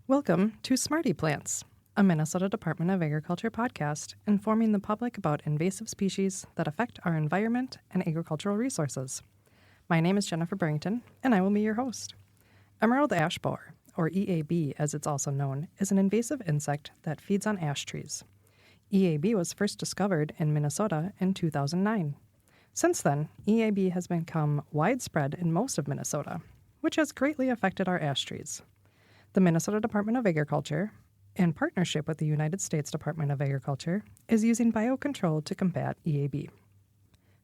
Welcome to Smarty Plants, a Minnesota Department of Agriculture podcast informing the public about invasive species that affect our environment and agricultural resources. My name is Jennifer Barrington, and I will be your host. Emerald ash borer, or EAB as it's also known, is an invasive insect that feeds on ash trees. EAB was first discovered in Minnesota in 2009. Since then, EAB has become widespread in most of Minnesota, which has greatly affected our ash trees. The Minnesota Department of Agriculture, in partnership with the United States Department of Agriculture, is using biocontrol to combat EAB.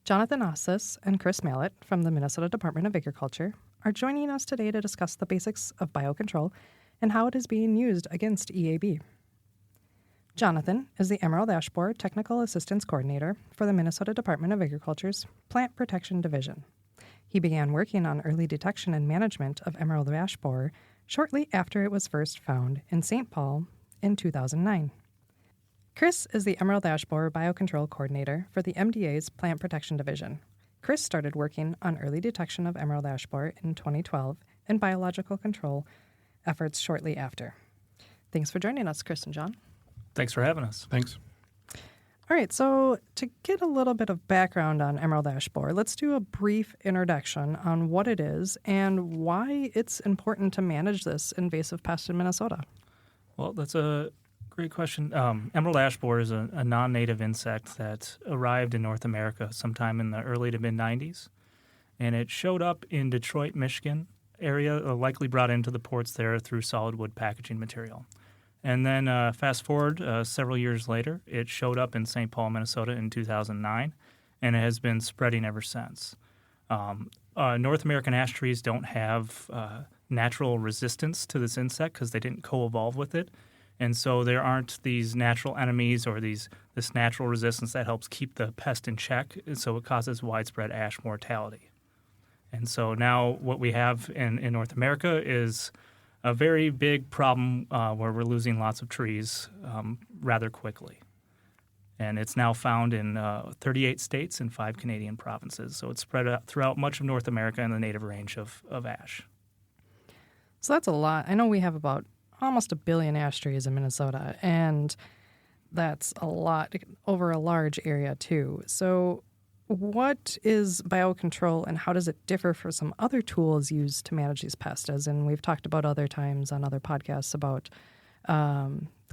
Jonathan Osthus and Chris Mallet from the Minnesota Department of Agriculture are joining us today to discuss the basics of biocontrol and how it is being used against EAB. Jonathan is the Emerald Ash Borer Technical Assistance Coordinator for the Minnesota Department of Agriculture's Plant Protection Division. He began working on early detection and management of emerald ash borer shortly after it was first found in St. Paul in 2009. Chris is the Emerald Ash Borer Biocontrol Coordinator for the MDA's Plant Protection Division. Chris started working on early detection of emerald ash borer in 2012 and biological control efforts shortly after. Thanks for joining us, Chris and John. Thanks for having us. Thanks. All right, so to get a little bit of background on emerald ash borer, let's do a brief introduction on what it is and why it's important to manage this invasive pest in Minnesota. Well, that's a great question. Emerald ash borer is a non-native insect that arrived in North America sometime in the early to mid-90s, and it showed up in Detroit, Michigan area, likely brought into the ports there through solid wood packaging material. And then fast forward several years later, it showed up in St. Paul, Minnesota in 2009, and it has been spreading ever since. North American ash trees don't have natural resistance to this insect because they didn't co-evolve with it. And so there aren't these natural enemies or this natural resistance that helps keep the pest in check, and so it causes widespread ash mortality. And so now what we have in North America is a very big problem where we're losing lots of trees rather quickly. And it's now found in 38 states and 5 Canadian provinces. So it's spread out throughout much of North America and the native range of ash. So that's a lot. I know we have about almost 1 billion ash trees in Minnesota, and that's a lot over a large area too. So what is biocontrol and how does it differ from some other tools used to manage these pests? As in, we've talked about other times on other podcasts about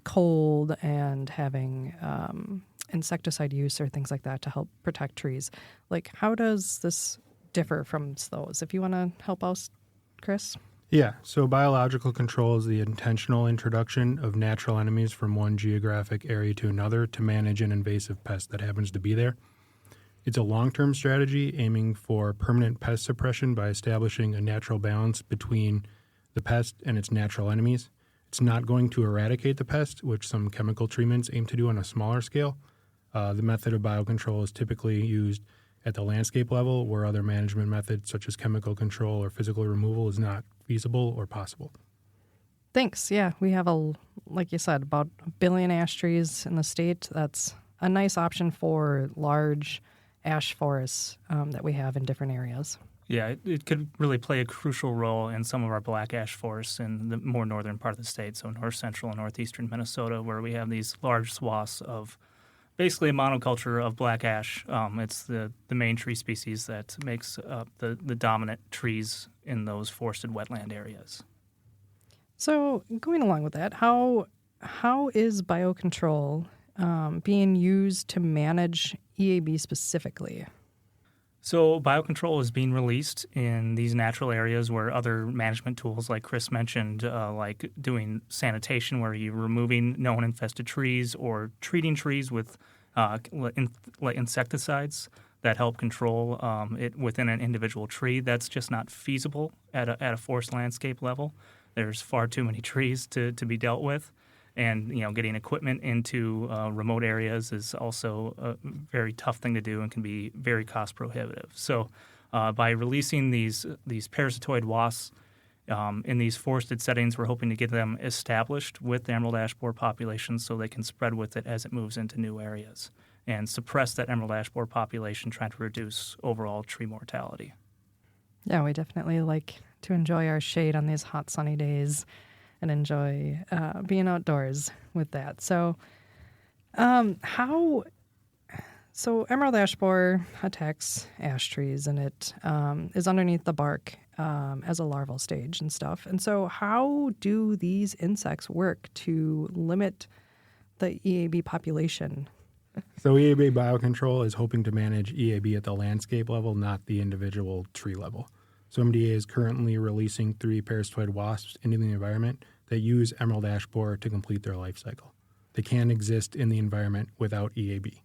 cold and having insecticide use or things like that to help protect trees. Like, how does this differ from those? If you want to help us, Chris? Yeah, so biological control is the intentional introduction of natural enemies from one geographic area to another to manage an invasive pest that happens to be there. It's a long-term strategy aiming for permanent pest suppression by establishing a natural balance between the pest and its natural enemies. It's not going to eradicate the pest, which some chemical treatments aim to do on a smaller scale. The method of biocontrol is typically used at the landscape level, where other management methods such as chemical control or physical removal is not feasible or possible. Thanks. Yeah, we have, like you said, about 1 billion ash trees in the state. That's a nice option for large ash forests that we have in different areas. Yeah, it could really play a crucial role in some of our black ash forests in the more northern part of the state, so north central and northeastern Minnesota, where we have these large swaths of basically a monoculture of black ash. It's the main tree species that makes up the dominant trees in those forested wetland areas. So going along with that, how is biocontrol being used to manage EAB specifically? So biocontrol is being released in these natural areas where other management tools, like Chris mentioned, like doing sanitation where you're removing known infested trees or treating trees with insecticides that help control it within an individual tree. That's just not feasible at a forest landscape level. There's far too many trees to be dealt with. And, getting equipment into remote areas is also a very tough thing to do and can be very cost prohibitive. So by releasing these parasitoid wasps in these forested settings, we're hoping to get them established with the emerald ash borer population so they can spread with it as it moves into new areas and suppress that emerald ash borer population, trying to reduce overall tree mortality. Yeah, we definitely like to enjoy our shade on these hot, sunny days. and enjoy being outdoors with that. So, So emerald ash borer attacks ash trees, and it is underneath the bark as a larval stage and stuff. And so how do these insects work to limit the EAB population? So EAB Biocontrol is hoping to manage EAB at the landscape level, not the individual tree level. So MDA is currently releasing 3 parasitoid wasps into the environment that use emerald ash borer to complete their life cycle. They can't exist in the environment without EAB.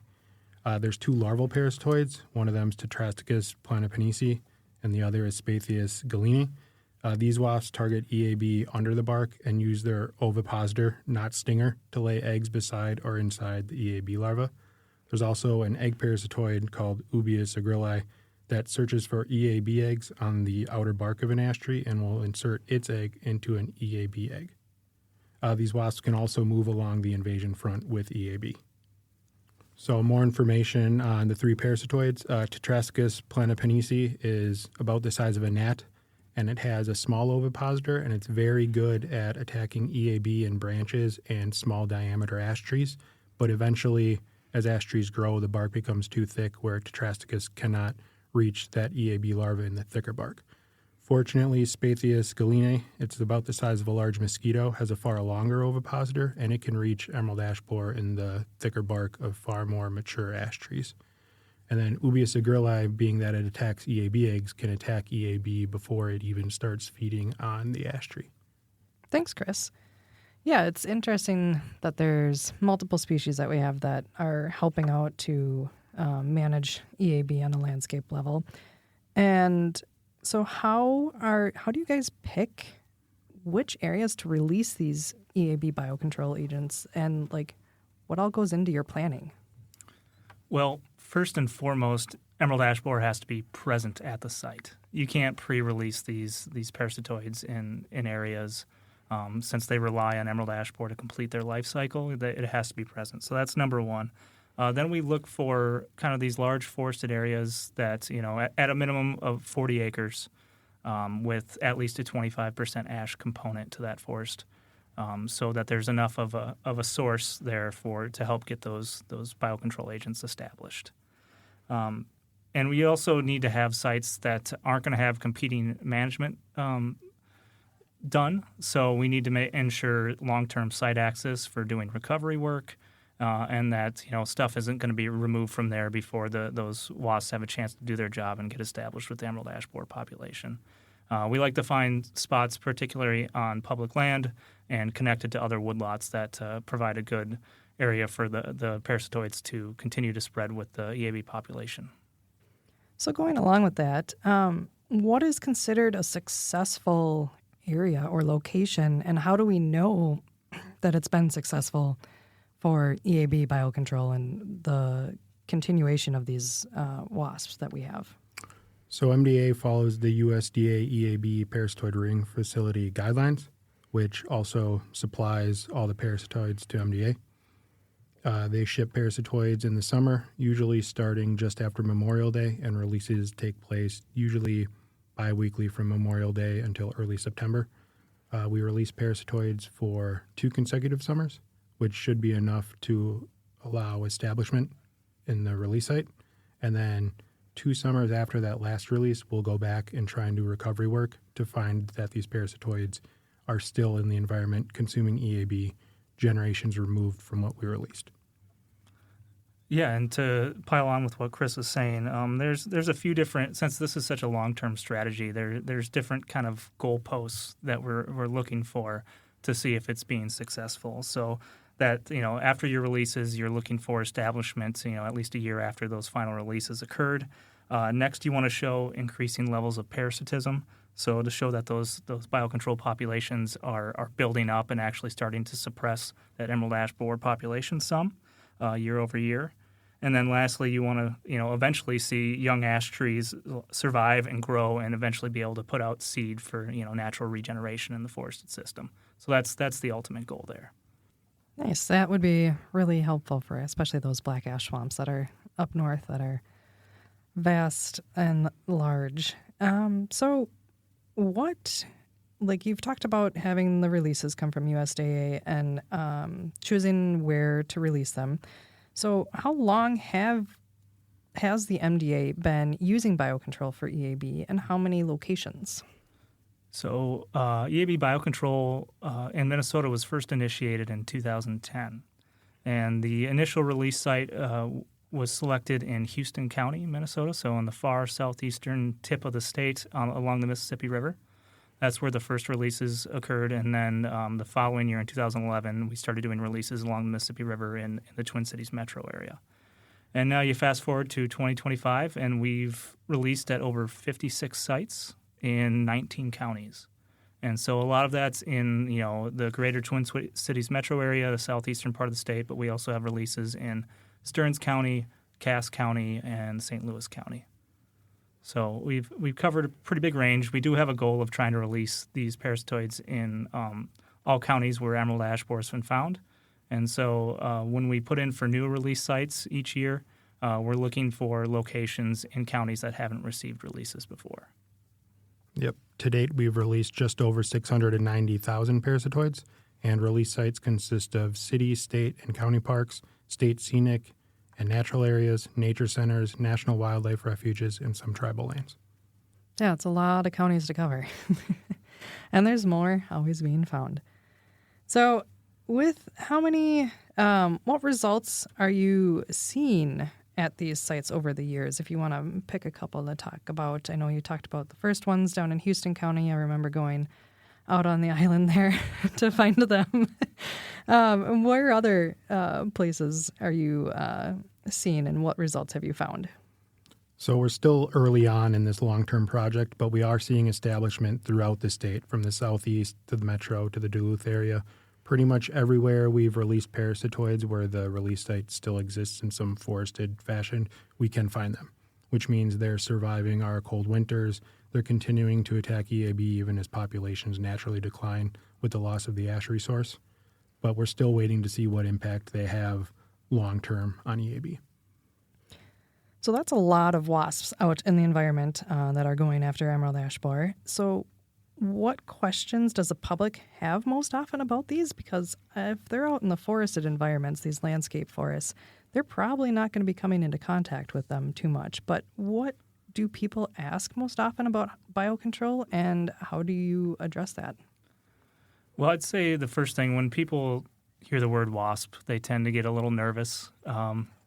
There's 2 larval parasitoids. One of them is Tetrasticus planopenisi, and the other is Spathius galeni. These wasps target EAB under the bark and use their ovipositor, not stinger, to lay eggs beside or inside the EAB larva. There's also an egg parasitoid called Ubius agrilli that searches for EAB eggs on the outer bark of an ash tree and will insert its egg into an EAB egg. These wasps can also move along the invasion front with EAB. So more information on the 3 parasitoids. Tetrasticus planopenisi is about the size of a gnat, and it has a small ovipositor, and it's very good at attacking EAB in branches and small diameter ash trees. But eventually, as ash trees grow, the bark becomes too thick where Tetrasticus cannot reach that EAB larva in the thicker bark. Fortunately, Spathius galeni, it's about the size of a large mosquito, has a far longer ovipositor, and it can reach emerald ash borer in the thicker bark of far more mature ash trees. And then Ubius agrilli, being that it attacks EAB eggs, can attack EAB before it even starts feeding on the ash tree. Thanks, Chris. Yeah, it's interesting that there's multiple species that we have that are helping out to manage EAB on a landscape level. And so how do you guys pick which areas to release these EAB biocontrol agents, and what all goes into your planning? Well, first and foremost, emerald ash borer has to be present at the site. You can't pre-release these parasitoids in areas since they rely on emerald ash borer to complete their life cycle. It has to be present. So that's number one. Then we look for kind of these large forested areas that, at a minimum of 40 acres with at least a 25% ash component to that forest, so that there's enough of a source there to help get those biocontrol agents established. And we also need to have sites that aren't going to have competing management done. So we need to ensure long-term site access for doing recovery work, and that stuff isn't going to be removed from there before those wasps have a chance to do their job and get established with the emerald ash borer population. We like to find spots, particularly on public land and connected to other woodlots, that provide a good area for the parasitoids to continue to spread with the EAB population. So going along with that, what is considered a successful area or location, and how do we know that it's been successful for EAB biocontrol and the continuation of these wasps that we have? So MDA follows the USDA EAB parasitoid ring facility guidelines, which also supplies all the parasitoids to MDA. They ship parasitoids in the summer, usually starting just after Memorial Day, and releases take place usually bi-weekly from Memorial Day until early September. We release parasitoids for 2 consecutive summers, which should be enough to allow establishment in the release site. And then 2 summers after that last release, we'll go back and try and do recovery work to find that these parasitoids are still in the environment consuming EAB generations removed from what we released. Yeah, and to pile on with what Chris was saying, there's a few different, since this is such a long-term strategy, there's different kind of goalposts that we're looking for to see if it's being successful. So that, after your releases, you're looking for establishment, at least a year after those final releases occurred. Next, you want to show increasing levels of parasitism. So to show that those biocontrol populations are building up and actually starting to suppress that emerald ash borer population some year over year. And then lastly, you want to eventually see young ash trees survive and grow and eventually be able to put out seed for natural regeneration in the forested system. So that's the ultimate goal there. Nice. That would be really helpful for especially those black ash swamps that are up north that are vast and large. So what like you've talked about having the releases come from USDA and choosing where to release them. So how long has the MDA been using biocontrol for EAB, and how many locations? So EAB Biocontrol in Minnesota was first initiated in 2010. And the initial release site was selected in Houston County, Minnesota, so on the far southeastern tip of the state along the Mississippi River. That's where the first releases occurred. And then the following year, in 2011, we started doing releases along the Mississippi River in the Twin Cities metro area. And now you fast forward to 2025, and we've released at over 56 sites in 19 counties. And so a lot of that's in, the greater Twin Cities metro area, the southeastern part of the state, but we also have releases in Stearns County, Cass County, and St. Louis County. So we've covered a pretty big range. We do have a goal of trying to release these parasitoids in all counties where emerald ash borer has been found. And so when we put in for new release sites each year, we're looking for locations in counties that haven't received releases before. Yep. To date, we've released just over 690,000 parasitoids, and release sites consist of city, state, and county parks, state scenic and natural areas, nature centers, national wildlife refuges, and some tribal lands. Yeah, it's a lot of counties to cover. And there's more always being found. So with how many, what results are you seeing at these sites over the years? If you want to pick a couple to talk about. I know you talked about the first ones down in Houston County. I remember going out on the island there to find them. And where other places are you seeing, and what results have you found? So we're still early on in this long-term project, but we are seeing establishment throughout the state, from the southeast to the metro to the Duluth area. Pretty much everywhere we've released parasitoids where the release site still exists in some forested fashion, we can find them, which means they're surviving our cold winters. They're continuing to attack EAB even as populations naturally decline with the loss of the ash resource. But we're still waiting to see what impact they have long-term on EAB. So that's a lot of wasps out in the environment that are going after emerald ash borer. So what questions does the public have most often about these? Because if they're out in the forested environments, these landscape forests, they're probably not going to be coming into contact with them too much. But what do people ask most often about biocontrol, and how do you address that? Well, I'd say the first thing, when people hear the word wasp, they tend to get a little nervous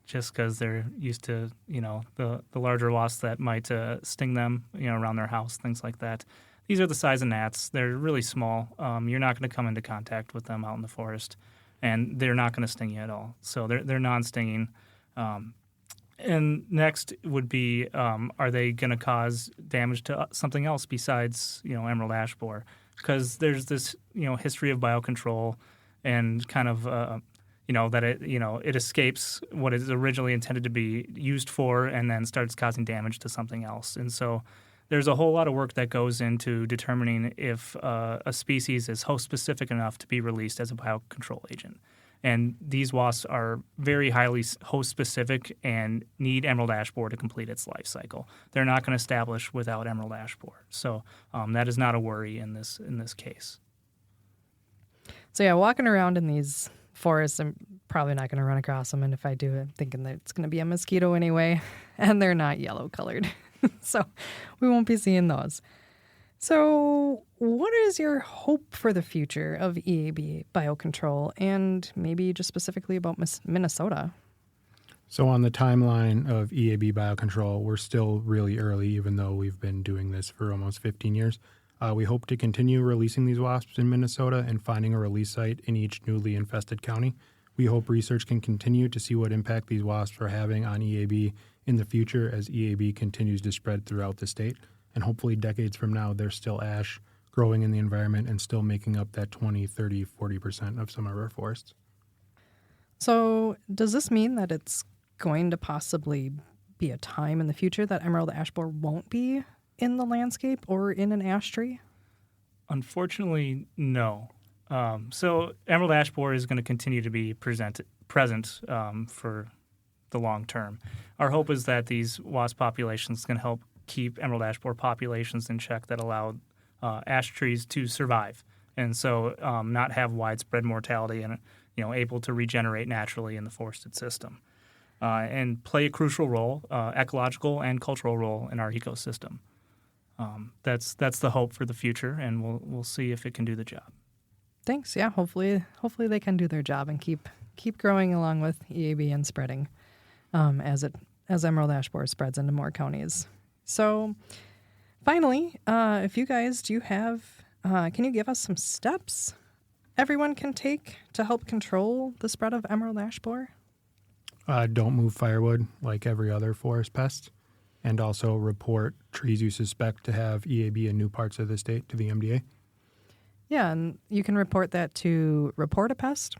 just because they're used to, the larger wasps that might sting them, around their house, things like that. These are the size of gnats. They're really small. You're not going to come into contact with them out in the forest, and they're not going to sting you at all. So they're non-stinging. And next would be, are they going to cause damage to something else besides, emerald ash borer? Because there's this, history of biocontrol and kind of, that it escapes what is originally intended to be used for and then starts causing damage to something else. And so there's a whole lot of work that goes into determining if a species is host-specific enough to be released as a biocontrol agent. And these wasps are very highly host-specific and need emerald ash borer to complete its life cycle. They're not going to establish without emerald ash borer. So that is not a worry in this case. So yeah, walking around in these forests, I'm probably not going to run across them. And if I do, I'm thinking that it's going to be a mosquito anyway. And they're not yellow-colored. So we won't be seeing those. So what is your hope for the future of EAB Biocontrol, and maybe just specifically about Minnesota? So on the timeline of EAB Biocontrol, we're still really early, even though we've been doing this for almost 15 years. We hope to continue releasing these wasps in Minnesota and finding a release site in each newly infested county. We hope research can continue to see what impact these wasps are having on EAB in the future as EAB continues to spread throughout the state. And hopefully decades from now, there's still ash growing in the environment and still making up that 20, 30, 40% of some of our forests. So does this mean that it's going to possibly be a time in the future that emerald ash borer won't be in the landscape or in an ash tree? Unfortunately, no. So emerald ash borer is going to continue to be present for the long term. Our hope is that these wasp populations can help keep emerald ash borer populations in check that allow ash trees to survive, and so not have widespread mortality and able to regenerate naturally in the forested system, and play a crucial role, ecological and cultural role in our ecosystem. That's the hope for the future, and we'll see if it can do the job. Thanks. Yeah, hopefully they can do their job and keep growing along with EAB and spreading as emerald ash borer spreads into more counties. So finally, if you guys do have, can you give us some steps everyone can take to help control the spread of emerald ash borer? Don't move firewood like every other forest pest, and also report trees you suspect to have EAB in new parts of the state to the MDA. Yeah, and you can report that to Report a Pest,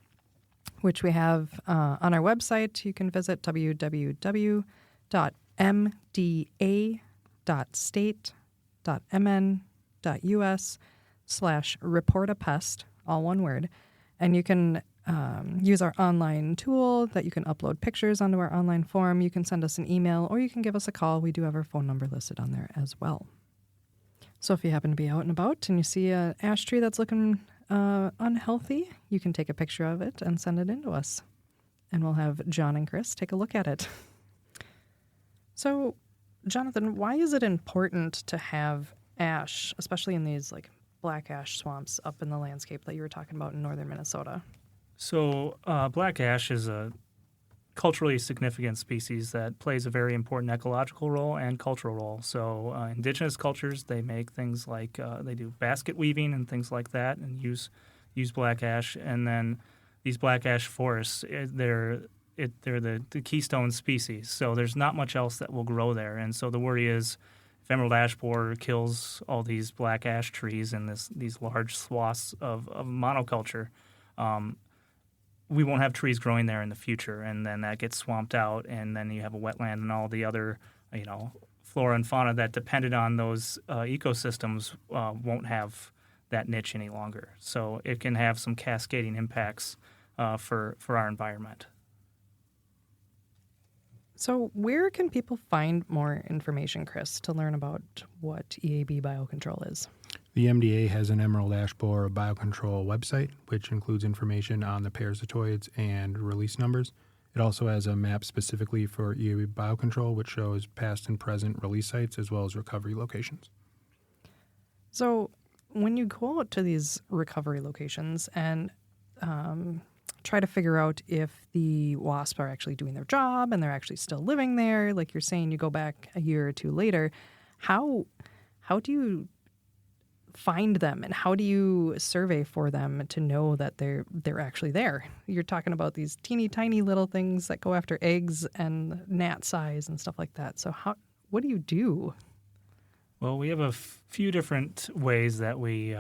which we have on our website. You can visit www.mda.state.mn.us/reportapest, all one word. And you can use our online tool that you can upload pictures onto our online form. You can send us an email, or you can give us a call. We do have our phone number listed on there as well. So if you happen to be out and about and you see an ash tree that's looking unhealthy, you can take a picture of it and send it in to us. And we'll have John and Chris take a look at it. So, Jonathan, why is it important to have ash, especially in these like black ash swamps up in the landscape that you were talking about in northern Minnesota? So black ash is a culturally significant species that plays a very important ecological role and cultural role. So indigenous cultures, they make things like they do basket weaving and things like that, and use black ash. And then these black ash forests, they're the keystone species. So there's not much else that will grow there. And so the worry is, if emerald ash borer kills all these black ash trees in these large swaths of monoculture, we won't have trees growing there in the future, and then that gets swamped out, and then you have a wetland and all the other, flora and fauna that depended on those ecosystems won't have that niche any longer. So it can have some cascading impacts for our environment. So where can people find more information, Chris, to learn about what EAB Biocontrol is? The MDA has an emerald ash borer biocontrol website, which includes information on the parasitoids and release numbers. It also has a map specifically for EAB Biocontrol, which shows past and present release sites as well as recovery locations. So when you go out to these recovery locations and try to figure out if the wasps are actually doing their job and they're actually still living there, like you're saying, you go back a year or two later, how do you find them, and how do you survey for them to know that they're actually there? You're talking about these teeny tiny little things that go after eggs and gnat size and stuff like that. So what do you do? Well, we have a few different ways that we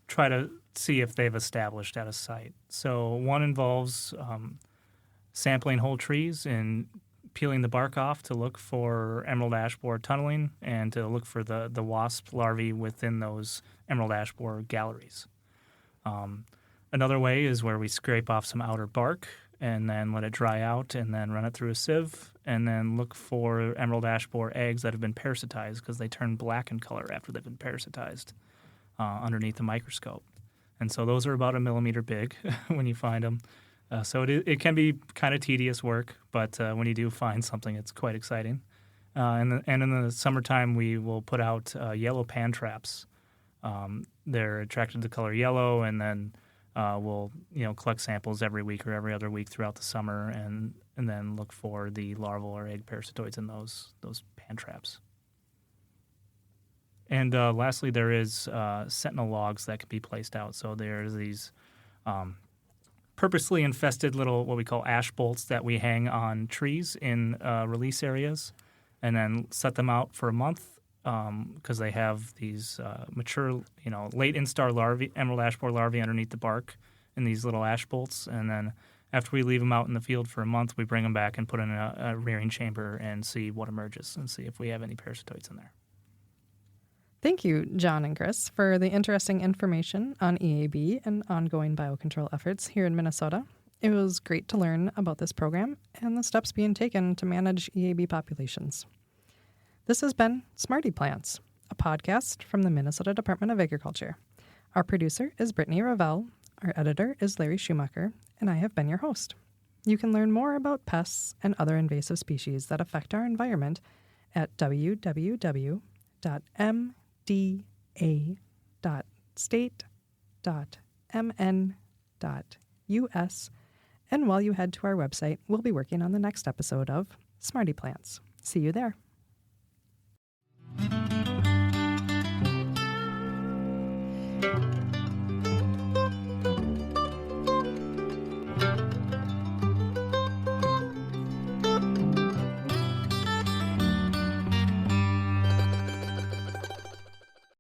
try to see if they've established at a site. So one involves sampling whole trees and peeling the bark off to look for emerald ash borer tunneling and to look for the wasp larvae within those emerald ash borer galleries. Another way is where we scrape off some outer bark and then let it dry out and then run it through a sieve and then look for emerald ash borer eggs that have been parasitized, because they turn black in color after they've been parasitized underneath the microscope. And so those are about 1 millimeter big when you find them. So it can be kind of tedious work, but when you do find something, it's quite exciting. And in the summertime, we will put out yellow pan traps. They're attracted to the color yellow, and then we'll collect samples every week or every other week throughout the summer, and then look for the larval or egg parasitoids in those pan traps. And lastly, there is sentinel logs that can be placed out. So there's these purposely infested little, what we call ash bolts, that we hang on trees in release areas, and then set them out for a month because they have these mature, late instar larvae, emerald ash borer larvae underneath the bark in these little ash bolts. And then after we leave them out in the field for a month, we bring them back and put in a rearing chamber and see what emerges and see if we have any parasitoids in there. Thank you, John and Chris, for the interesting information on EAB and ongoing biocontrol efforts here in Minnesota. It was great to learn about this program and the steps being taken to manage EAB populations. This has been Smarty Plants, a podcast from the Minnesota Department of Agriculture. Our producer is Brittany Ravel, our editor is Larry Schumacher, and I have been your host. You can learn more about pests and other invasive species that affect our environment at www.mda.state.mn.us. And while you head to our website, we'll be working on the next episode of Smarty Plants. See you there.